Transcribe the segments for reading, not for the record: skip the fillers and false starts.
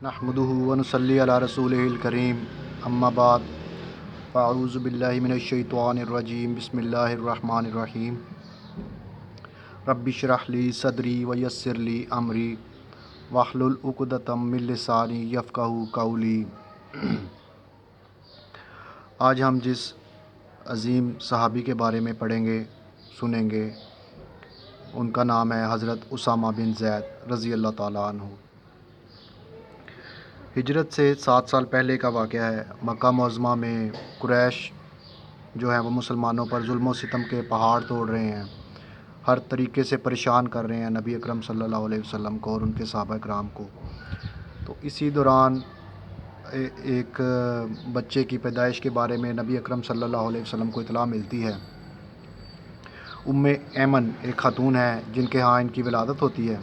نحمدہ ونصلی علی رسولہ الکریم اما بعد فاعوذ باللہ من الشیطان الرجیم بسم اللہ الرحمن الرحیم رب اشرح لی صدری ویسر لی امری واحلل عقدۃ من لسانی یفقہوا قولی۔ آج ہم جس عظیم صحابی کے بارے میں پڑھیں گے سنیں گے ان کا نام ہے حضرت اسامہ بن زید رضی اللہ تعالیٰ عنہ۔ ہجرت سے 7 سال پہلے کا واقعہ ہے۔ مکہ معظمہ میں قریش جو ہے وہ مسلمانوں پر ظلم و ستم کے پہاڑ توڑ رہے ہیں، ہر طریقے سے پریشان کر رہے ہیں نبی اکرم صلی اللہ علیہ وسلم کو اور ان کے صحابہ کرام کو۔ تو اسی دوران ایک بچے کی پیدائش کے بارے میں نبی اکرم صلی اللہ علیہ وسلم کو اطلاع ملتی ہے۔ ایمن ایک خاتون ہے جن کے ہاں ان کی ولادت ہوتی ہے۔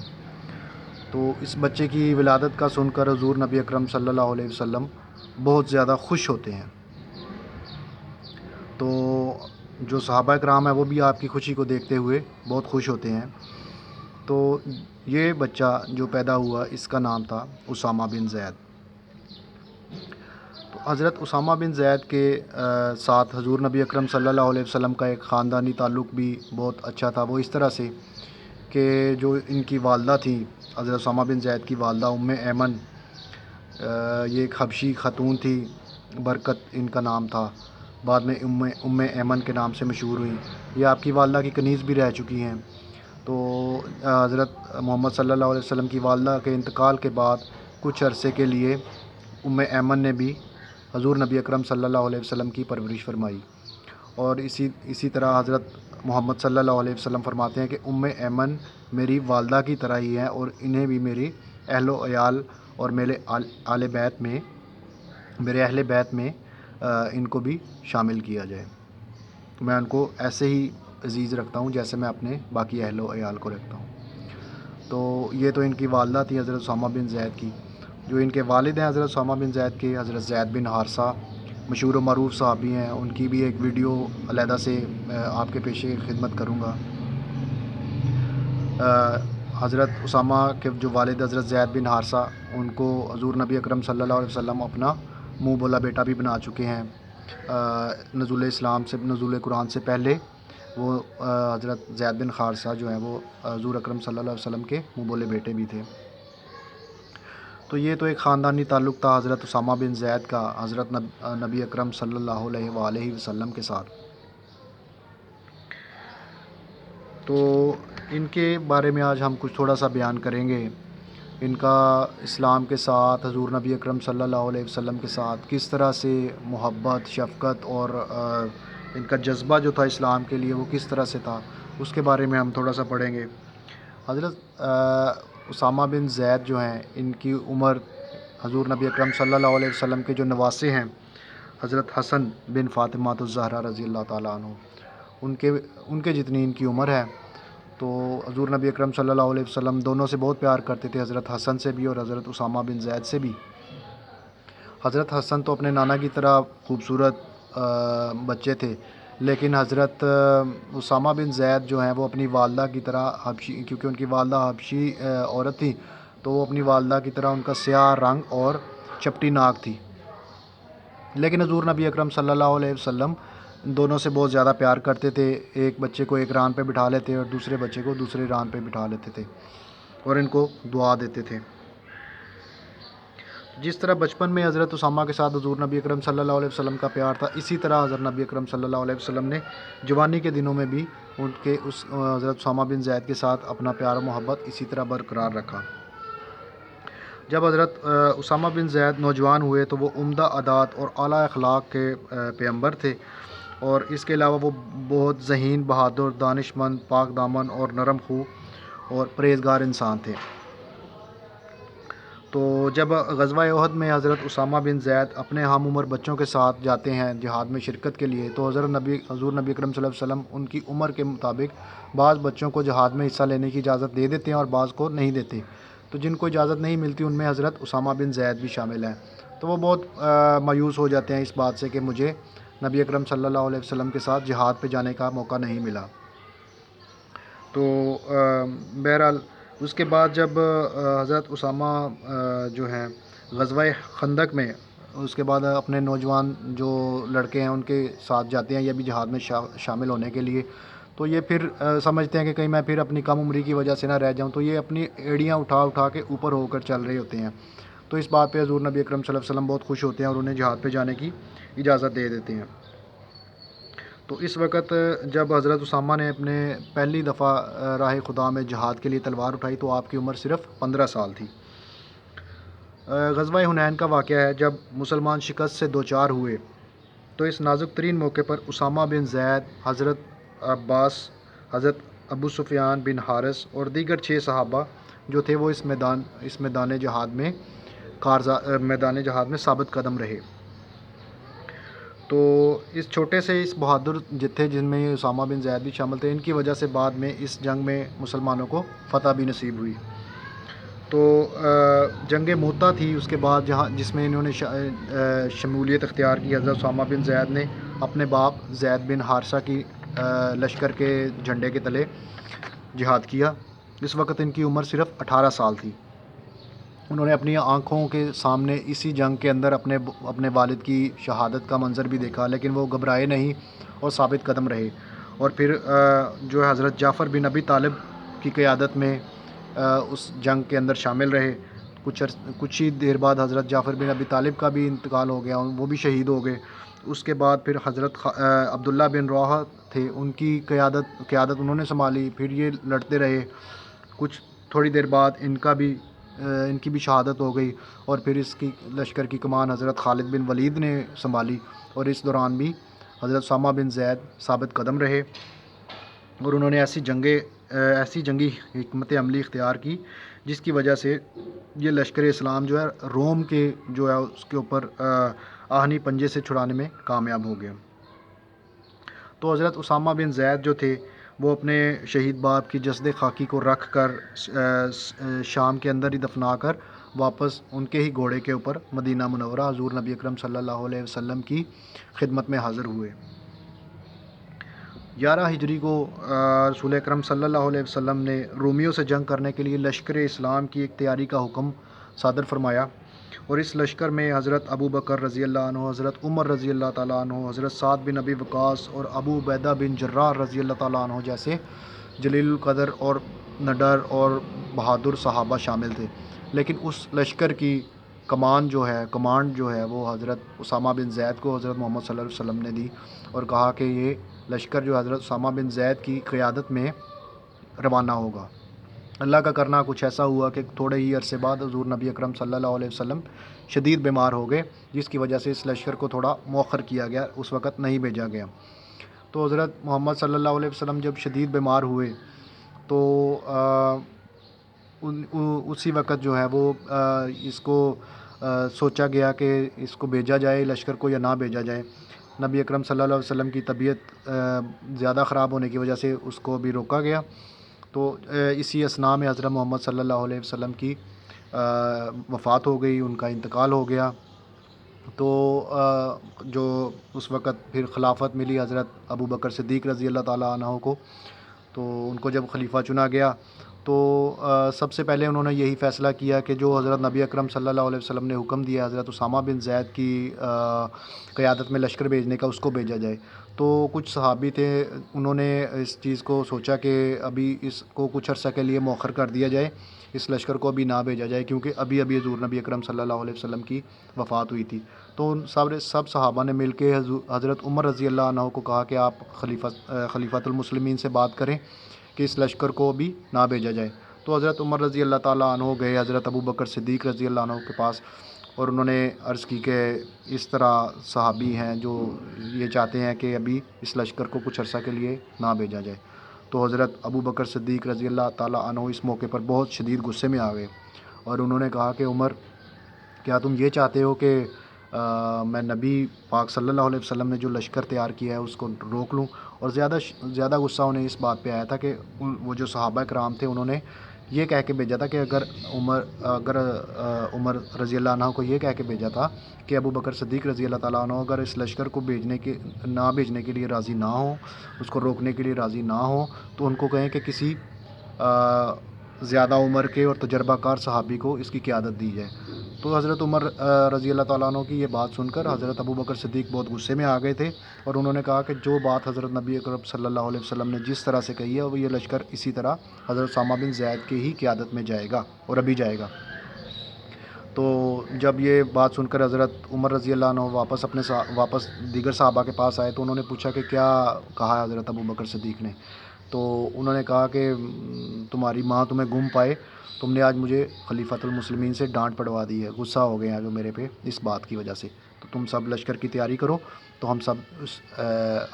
تو اس بچے کی ولادت کا سن کر حضور نبی اکرم صلی اللہ علیہ وسلم بہت زیادہ خوش ہوتے ہیں۔ تو جو صحابہ کرام ہیں وہ بھی آپ کی خوشی کو دیکھتے ہوئے بہت خوش ہوتے ہیں۔ تو یہ بچہ جو پیدا ہوا اس کا نام تھا اسامہ بن زید۔ تو حضرت اسامہ بن زید کے ساتھ حضور نبی اکرم صلی اللہ علیہ وسلم کا ایک خاندانی تعلق بھی بہت اچھا تھا۔ وہ اس طرح سے کہ جو ان کی والدہ تھیں حضرت اسامہ بن زید کی والدہ ایمن، یہ ایک حبشی خاتون تھی، برکت ان کا نام تھا، بعد میں ایمن کے نام سے مشہور ہوئیں۔ یہ آپ کی والدہ کی کنیز بھی رہ چکی ہیں۔ تو حضرت محمد صلی اللہ علیہ وسلم کی والدہ کے انتقال کے بعد کچھ عرصے کے لیے ایمن نے بھی حضور نبی اکرم صلی اللہ علیہ وسلم کی پرورش فرمائی۔ اور اسی طرح حضرت محمد صلی اللہ علیہ وسلم فرماتے ہیں کہ ایمن میری والدہ کی طرح ہی ہیں، اور انہیں بھی میری اہل و عیال اور میرے اہل بیت میں ان کو بھی شامل کیا جائے۔ میں ان کو ایسے ہی عزیز رکھتا ہوں جیسے میں اپنے باقی اہل و عیال کو رکھتا ہوں۔ تو یہ تو ان کی والدہ تھی حضرت اسامہ بن زید کی۔ جو ان کے والد ہیں حضرت اسامہ بن زید کے، حضرت زید بن حارثہ، مشہور و معروف صحابی ہیں۔ ان کی بھی ایک ویڈیو علیحدہ سے آپ کے پیش خدمت کروں گا۔ حضرت اسامہ کے جو والد حضرت زید بن حارثہ، ان کو حضور نبی اکرم صلی اللہ علیہ وسلم اپنا منہ بولا بیٹا بھی بنا چکے ہیں۔ نزول قرآن سے پہلے وہ حضرت زید بن حارثہ جو ہیں وہ حضور اکرم صلی اللہ علیہ وسلم کے منہ بولے بیٹے بھی تھے۔ تو یہ تو ایک خاندانی تعلق تھا حضرت اسامہ بن زید کا حضرت نبی اکرم صلی اللہ علیہ وآلہ وسلم کے ساتھ۔ تو ان کے بارے میں آج ہم کچھ تھوڑا سا بیان کریں گے۔ ان کا اسلام کے ساتھ حضور نبی اکرم صلی اللہ علیہ وسلم کے ساتھ کس طرح سے محبت، شفقت اور ان کا جذبہ جو تھا اسلام کے لیے وہ کس طرح سے تھا، اس کے بارے میں ہم تھوڑا سا پڑھیں گے۔ حضرت اسامہ بن زید جو ہیں، ان کی عمر حضور نبی اکرم صلی اللہ علیہ وسلم کے جو نواسے ہیں حضرت حسن بن فاطمہ الزہرا رضی اللہ تعالیٰ عنہ، ان کے جتنی ان کی عمر ہے۔ تو حضور نبی اکرم صلی اللہ علیہ وسلم دونوں سے بہت پیار کرتے تھے، حضرت حسن سے بھی اور حضرت اسامہ بن زید سے بھی۔ حضرت حسن تو اپنے نانا کی طرح خوبصورت بچے تھے، لیکن حضرت اسامہ بن زید جو ہیں وہ اپنی والدہ کی طرح حبشی، کیونکہ ان کی والدہ حبشی عورت تھی، تو وہ اپنی والدہ کی طرح ان کا سیاہ رنگ اور چپٹی ناک تھی۔ لیکن حضور نبی اکرم صلی اللہ علیہ وسلم دونوں سے بہت زیادہ پیار کرتے تھے۔ ایک بچے کو ایک ران پہ بٹھا لیتے اور دوسرے بچے کو دوسرے ران پہ بٹھا لیتے تھے اور ان کو دعا دیتے تھے۔ جس طرح بچپن میں حضرت اسامہ کے ساتھ حضور نبی اکرم صلی اللہ علیہ وسلم کا پیار تھا، اسی طرح حضرت نبی اکرم صلی اللہ علیہ وسلم نے جوانی کے دنوں میں بھی ان کے اس حضرت اسامہ بن زید کے ساتھ اپنا پیار و محبت اسی طرح برقرار رکھا۔ جب حضرت اسامہ بن زید نوجوان ہوئے تو وہ عمدہ عادات اور اعلیٰ اخلاق کے پیغمبر تھے، اور اس کے علاوہ وہ بہت ذہین، بہادر، دانش مند، پاک دامن اور نرم خو اور پرہیزگار انسان تھے۔ تو جب غزوہ احد میں حضرت اسامہ بن زید اپنے ہم عمر بچوں کے ساتھ جاتے ہیں جہاد میں شرکت کے لیے، تو حضور نبی اکرم صلی اللہ علیہ وسلم ان کی عمر کے مطابق بعض بچوں کو جہاد میں حصہ لینے کی اجازت دے دیتے ہیں اور بعض کو نہیں دیتے۔ تو جن کو اجازت نہیں ملتی ان میں حضرت اسامہ بن زید بھی شامل ہیں۔ تو وہ بہت مایوس ہو جاتے ہیں اس بات سے کہ مجھے نبی اکرم صلی اللہ علیہ وسلم کے ساتھ جہاد پہ جانے کا موقع نہیں ملا۔ تو بہرحال اس کے بعد جب حضرت اسامہ جو ہیں غزوہ خندق میں اس کے بعد اپنے نوجوان جو لڑکے ہیں ان کے ساتھ جاتے ہیں یہ بھی جہاد میں شامل ہونے کے لیے. تو یہ پھر سمجھتے ہیں کہ کہیں میں پھر اپنی کم عمری کی وجہ سے نہ رہ جاؤں, تو یہ اپنی ایڑیاں اٹھا اٹھا کے اوپر ہو کر چل رہے ہوتے ہیں. تو اس بات پہ حضور نبی اکرم صلی اللہ علیہ وسلم بہت خوش ہوتے ہیں اور انہیں جہاد پہ جانے کی اجازت دے دیتے ہیں. تو اس وقت جب حضرت اسامہ نے اپنے پہلی دفعہ راہ خدا میں جہاد کے لیے تلوار اٹھائی تو آپ کی عمر صرف 15 سال تھی. غزوہ حنین کا واقعہ ہے جب مسلمان شکست سے دوچار ہوئے تو اس نازک ترین موقع پر اسامہ بن زید, حضرت عباس, حضرت ابو سفیان بن حارث اور دیگر 6 صحابہ جو تھے وہ اس میدان جہاد میں ثابت قدم رہے. تو اس چھوٹے سے اس بہادر جتھے جن میں اسامہ بن زید بھی شامل تھے, ان کی وجہ سے بعد میں اس جنگ میں مسلمانوں کو فتح بھی نصیب ہوئی. تو جنگ موتا تھی اس کے بعد جس میں انہوں نے شمولیت اختیار کی. حضرت اسامہ بن زید نے اپنے باپ زید بن حارثہ کی لشکر کے جھنڈے کے تلے جہاد کیا. اس وقت ان کی عمر صرف 18 سال تھی. انہوں نے اپنی آنکھوں کے سامنے اسی جنگ کے اندر اپنے والد کی شہادت کا منظر بھی دیکھا, لیکن وہ گھبرائے نہیں اور ثابت قدم رہے. اور پھر جو ہے حضرت جعفر بن ابی طالب کی قیادت میں اس جنگ کے اندر شامل رہے. کچھ ہی دیر بعد حضرت جعفر بن ابی طالب کا بھی انتقال ہو گیا, وہ بھی شہید ہو گئے. اس کے بعد پھر حضرت عبداللہ بن رواحہ تھے, ان کی قیادت انہوں نے سنبھالی. پھر یہ لڑتے رہے. تھوڑی دیر بعد ان کی بھی شہادت ہو گئی اور پھر اس کی لشکر کی کمان حضرت خالد بن ولید نے سنبھالی. اور اس دوران بھی حضرت اسامہ بن زید ثابت قدم رہے اور انہوں نے ایسی جنگی حکمت عملی اختیار کی جس کی وجہ سے یہ لشکر اسلام جو ہے روم کے جو ہے اس کے اوپر آہنی پنجے سے چھڑانے میں کامیاب ہو گیا. تو حضرت اسامہ بن زید جو تھے وہ اپنے شہید باپ کی جسد خاکی کو رکھ کر شام کے اندر ہی دفنا کر واپس ان کے ہی گھوڑے کے اوپر مدینہ منورہ حضور نبی اکرم صلی اللہ علیہ وسلم کی خدمت میں حاضر ہوئے. 11 ہجری کو رسول اکرم صلی اللہ علیہ وسلم نے رومیوں سے جنگ کرنے کے لیے لشکر اسلام کی ایک تیاری کا حکم صادر فرمایا. اور اس لشکر میں حضرت ابو بکر رضی اللہ عنہ, حضرت عمر رضی اللہ تعالیٰ عنہ, حضرت سعد بن ابی وقاص اور ابو عبیدہ بن جراح رضی اللہ تعالیٰ عنہ جیسے جلیل القدر اور نڈر اور بہادر صحابہ شامل تھے. لیکن اس لشکر کی کمانڈ جو ہے وہ حضرت اسامہ بن زید کو حضرت محمد صلی اللہ علیہ وسلم نے دی اور کہا کہ یہ لشکر جو حضرت اسامہ بن زید کی قیادت میں روانہ ہوگا. اللہ کا کرنا کچھ ایسا ہوا کہ تھوڑے ہی عرصے بعد حضور نبی اکرم صلی اللہ علیہ وسلم شدید بیمار ہو گئے, جس کی وجہ سے اس لشکر کو تھوڑا مؤخر کیا گیا, اس وقت نہیں بھیجا گیا. تو حضرت محمد صلی اللہ علیہ وسلم جب شدید بیمار ہوئے تو اسی وقت جو ہے وہ اس کو سوچا گیا کہ اس کو بھیجا جائے لشکر کو یا نہ بھیجا جائے. نبی اکرم صلی اللہ علیہ وسلم کی طبیعت زیادہ خراب ہونے کی وجہ سے اس کو بھی روکا گیا. تو اسی اثناء میں حضرت محمد صلی اللہ علیہ وسلم کی وفات ہو گئی, ان کا انتقال ہو گیا. تو جو اس وقت پھر خلافت ملی حضرت ابو بکر صدیق رضی اللہ تعالیٰ عنہ کو, تو ان کو جب خلیفہ چنا گیا تو سب سے پہلے انہوں نے یہی فیصلہ کیا کہ جو حضرت نبی اکرم صلی اللہ علیہ وسلم نے حکم دیا حضرت اسامہ بن زید کی قیادت میں لشکر بھیجنے کا, اس کو بھیجا جائے. تو کچھ صحابی تھے, انہوں نے اس چیز کو سوچا کہ ابھی اس کو کچھ عرصہ کے لیے مؤخر کر دیا جائے, اس لشکر کو ابھی نہ بھیجا جائے کیونکہ ابھی حضور نبی اکرم صلی اللہ علیہ وسلم کی وفات ہوئی تھی. تو ان سب صحابہ نے مل کے حضرت عمر رضی اللہ عنہ کو کہا کہ آپ خلیفۃ المسلمین سے بات کریں کہ اس لشکر کو ابھی نہ بھیجا جائے. تو حضرت عمر رضی اللہ تعالیٰ عنہ گئے حضرت ابو بکر صدیق رضی اللہ عنہ کے پاس اور انہوں نے عرض کی کہ اس طرح صحابی ہیں جو یہ چاہتے ہیں کہ ابھی اس لشکر کو کچھ عرصہ کے لیے نہ بھیجا جائے. تو حضرت ابو بکر صدیق رضی اللہ تعالیٰ عنہ اس موقع پر بہت شدید غصے میں آ گئے اور انہوں نے کہا کہ عمر, کیا تم یہ چاہتے ہو کہ میں نبی پاک صلی اللہ علیہ وسلم نے جو لشکر تیار کیا ہے اس کو روک لوں؟ اور زیادہ غصہ انہیں اس بات پہ آیا تھا کہ وہ جو صحابہ کرام تھے انہوں نے یہ کہہ کے بھیجا تھا کہ اگر عمر رضی اللہ عنہ کو یہ کہہ کے بھیجا تھا کہ ابو بکر صدیق رضی اللہ تعالیٰ عنہ اگر اس لشکر کو نہ بھیجنے کے لیے راضی نہ ہوں, اس کو روکنے کے لیے راضی نہ ہوں, تو ان کو کہیں کہ کسی زیادہ عمر کے اور تجربہ کار صحابی کو اس کی قیادت دی جائے. تو حضرت عمر رضی اللہ تعالیٰ عنہ کی یہ بات سن کر حضرت ابو بکر صدیق بہت غصے میں آ گئے تھے، اور انہوں نے کہا کہ جو بات حضرت نبی اکرم صلی اللہ علیہ وسلم نے جس طرح سے کہی ہے وہ یہ لشکر اسی طرح حضرت اسامہ بن زید کی ہی قیادت میں جائے گا اور ابھی جائے گا۔ تو جب یہ بات سن کر حضرت عمر رضی اللہ عنہ واپس دیگر صحابہ کے پاس آئے تو انہوں نے پوچھا کہ کیا کہا ہے حضرت ابو بکر صدیق نے؟ تو انہوں نے کہا کہ تمہاری ماں تمہیں گم پائے، تم نے آج مجھے خلیفۃ المسلمین سے ڈانٹ پڑوا دی ہے، غصہ ہو گئے ہیں جو میرے پہ اس بات کی وجہ سے، تو تم سب لشکر کی تیاری کرو، تو ہم سب اس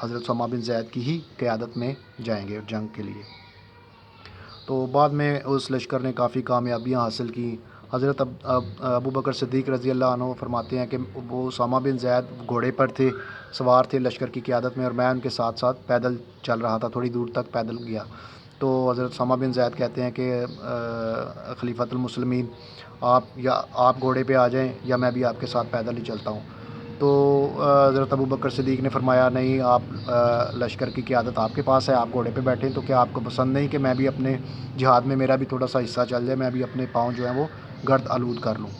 حضرت اسامہ بن زید کی ہی قیادت میں جائیں گے جنگ کے لیے۔ تو بعد میں اس لشکر نے کافی کامیابیاں حاصل کی۔ حضرت ابو بکر صدیق رضی اللہ عنہ فرماتے ہیں کہ وہ اسامہ بن زید گھوڑے پر تھے، سوار تھے لشکر کی قیادت میں، اور میں ان کے ساتھ ساتھ پیدل چل رہا تھا، تھوڑی دور تک پیدل گیا۔ تو حضرت اسامہ بن زید کہتے ہیں کہ خلیفۃ المسلمین آپ گھوڑے پہ آ جائیں یا میں بھی آپ کے ساتھ پیدل ہی چلتا ہوں۔ تو حضرت ابو بکر صدیق نے فرمایا نہیں، آپ لشکر کی قیادت آپ کے پاس ہے، آپ گھوڑے پہ بیٹھیں، تو کیا آپ کو پسند نہیں کہ میں بھی اپنے جہاد میں میرا بھی تھوڑا سا حصہ چل جائے، میں بھی اپنے پاؤں جو ہیں وہ گرد آلود کر لوں؟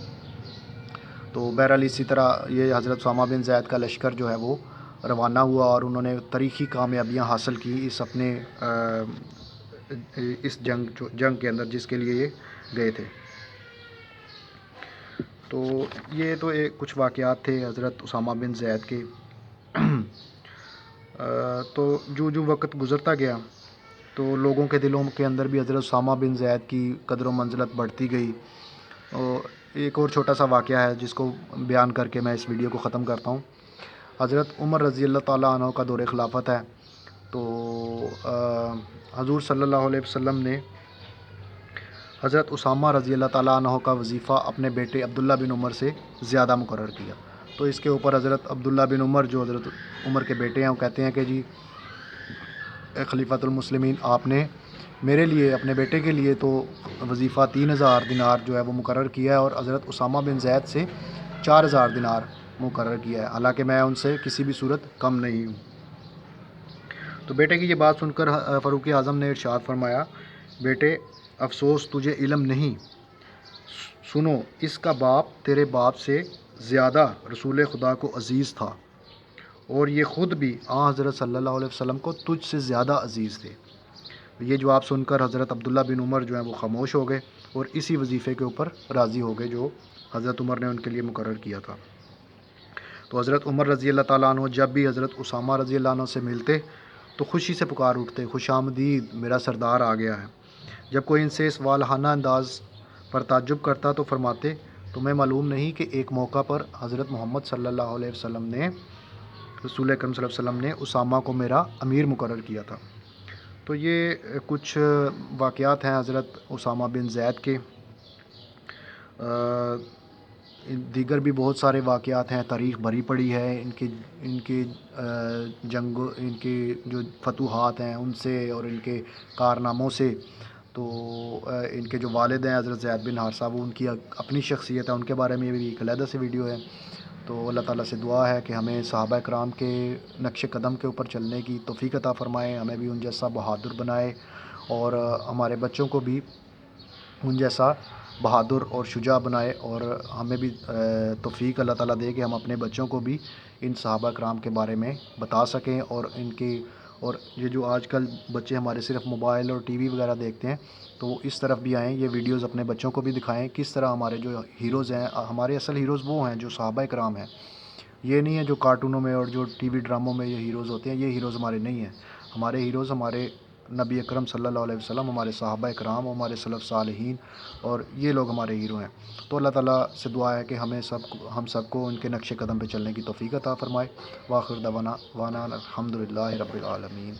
تو بہرحال اسی طرح یہ حضرت اسامہ بن زید کا لشکر جو ہے وہ روانہ ہوا، اور انہوں نے تاریخی کامیابیاں حاصل کی اس جنگ کے اندر جس کے لیے یہ گئے تھے۔ تو یہ تو کچھ واقعات تھے حضرت اسامہ بن زید کے۔ تو جو وقت گزرتا گیا تو لوگوں کے دلوں کے اندر بھی حضرت اسامہ بن زید کی قدر و منزلت بڑھتی گئی۔ اور ایک اور چھوٹا سا واقعہ ہے جس کو بیان کر کے میں اس ویڈیو کو ختم کرتا ہوں۔ حضرت عمر رضی اللہ تعالیٰ عنہ کا دور خلافت ہے، تو حضور صلی اللہ علیہ وسلم نے حضرت اسامہ رضی اللہ تعالیٰ عنہ کا وظیفہ اپنے بیٹے عبداللہ بن عمر سے زیادہ مقرر کیا۔ تو اس کے اوپر حضرت عبداللہ بن عمر جو حضرت عمر کے بیٹے ہیں وہ کہتے ہیں کہ جی اے خلیفۃ المسلمین، آپ نے میرے لیے اپنے بیٹے کے لیے تو وظیفہ 3000 دینار جو ہے وہ مقرر کیا ہے، اور حضرت اسامہ بن زید سے 4000 دینار مقرر کیا ہے، حالانکہ میں ان سے کسی بھی صورت کم نہیں ہوں۔ تو بیٹے کی یہ بات سن کر فاروق اعظم نے ارشاد فرمایا، بیٹے افسوس تجھے علم نہیں، سنو اس کا باپ تیرے باپ سے زیادہ رسول خدا کو عزیز تھا، اور یہ خود بھی حضرت صلی اللہ علیہ وسلم کو تجھ سے زیادہ عزیز تھے۔ یہ جواب سن کر حضرت عبداللہ بن عمر جو ہیں وہ خاموش ہو گئے، اور اسی وظیفے کے اوپر راضی ہو گئے جو حضرت عمر نے ان کے لیے مقرر کیا تھا۔ تو حضرت عمر رضی اللہ تعالیٰ عنہ جب بھی حضرت اسامہ رضی اللہ عنہ سے ملتے تو خوشی سے پکار اٹھتے، خوش آمدید، میرا سردار آ گیا ہے۔ جب کوئی ان سے اس والہانہ انداز پر تعجب کرتا تو فرماتے، تمہیں معلوم نہیں کہ ایک موقع پر حضرت محمد صلی اللہ علیہ وسلم نے رسول اکرم صلی اللہ علیہ وسلم نے اسامہ کو میرا امیر مقرر کیا تھا۔ تو یہ کچھ واقعات ہیں حضرت اسامہ بن زید کے۔ دیگر بھی بہت سارے واقعات ہیں، تاریخ بھری پڑی ہے ان کے ان کے جو فتوحات ہیں ان سے اور ان کے کارناموں سے۔ تو ان کے جو والد ہیں حضرت زید بن حارثہ، وہ ان کی اپنی شخصیت ہے، ان کے بارے میں بھی ایک علیحدہ سے ویڈیو ہے۔ تو اللہ تعالیٰ سے دعا ہے کہ ہمیں صحابہ کرام کے نقش قدم کے اوپر چلنے کی توفیق عطا فرمائے، ہمیں بھی ان جیسا بہادر بنائے، اور ہمارے بچوں کو بھی ان جیسا بہادر اور شجاع بنائے، اور ہمیں بھی توفیق اللہ تعالیٰ دے کہ ہم اپنے بچوں کو بھی ان صحابہ کرام کے بارے میں بتا سکیں، اور یہ جو آج کل بچے ہمارے صرف موبائل اور ٹی وی وغیرہ دیکھتے ہیں، تو وہ اس طرف بھی آئیں، یہ ویڈیوز اپنے بچوں کو بھی دکھائیں، کس طرح ہمارے جو ہیروز ہیں، ہمارے اصل ہیروز وہ ہیں جو صحابہ کرام ہیں، یہ نہیں ہے جو کارٹونوں میں اور جو ٹی وی ڈراموں میں یہ ہیروز ہوتے ہیں، یہ ہیروز ہمارے نہیں ہیں۔ ہمارے ہیروز ہمارے نبی اکرم صلی اللہ علیہ وسلم، ہمارے صحابہ کرام، ہمارے سلف صالحین، اور یہ لوگ ہمارے ہیرو ہیں۔ تو اللہ تعالیٰ سے دعا ہے کہ ہم سب کو ان کے نقش قدم پہ چلنے کی توفیق عطا فرمائے۔ وآخر دعوانا الحمد للہ رب العالمین۔